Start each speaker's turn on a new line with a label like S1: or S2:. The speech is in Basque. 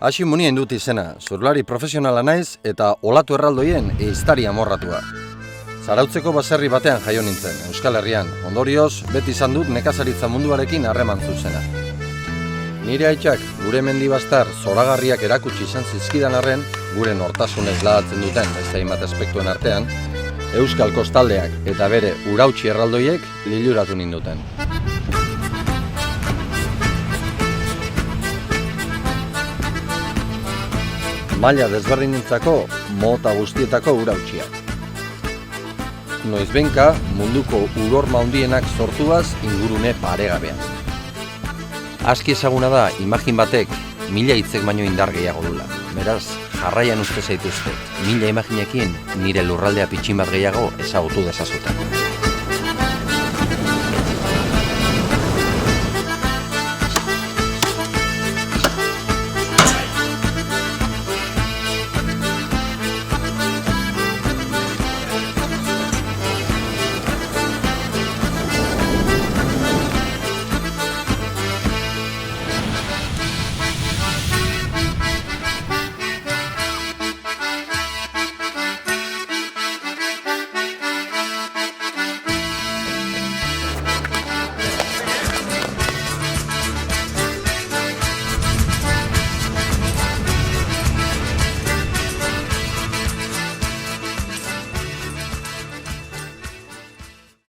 S1: Hasi munien dut izena, zurlari profesionala naiz eta olatu erraldoien ehiztari amorratua. Zarautzeko baserri batean jaio nintzen, Euskal Herrian. Ondorioz, beti izan dut nekazaritza munduarekin harreman zuzena. Nire aitzak gure mendibastar zoragarriak erakutsi izan zizkidan arren, gure nortasunez ladatzen duten beste hainbat aspektuen artean, Euskal kostaldeak eta bere urautsi erraldoiek liluratu ninduten. Maila desberdinentzako mota guztietako urautsiak. Noizbenka munduko urorma handienak sortuaz ingurune paregabean. Aski ezaguna da imagin batek 1000 hitzek baino indar gehiago dula. Beraz, jarraian uste zaituzte, 1000 imaginekin nire lurraldea pitxin bat gehiago ezagutu dezazuten.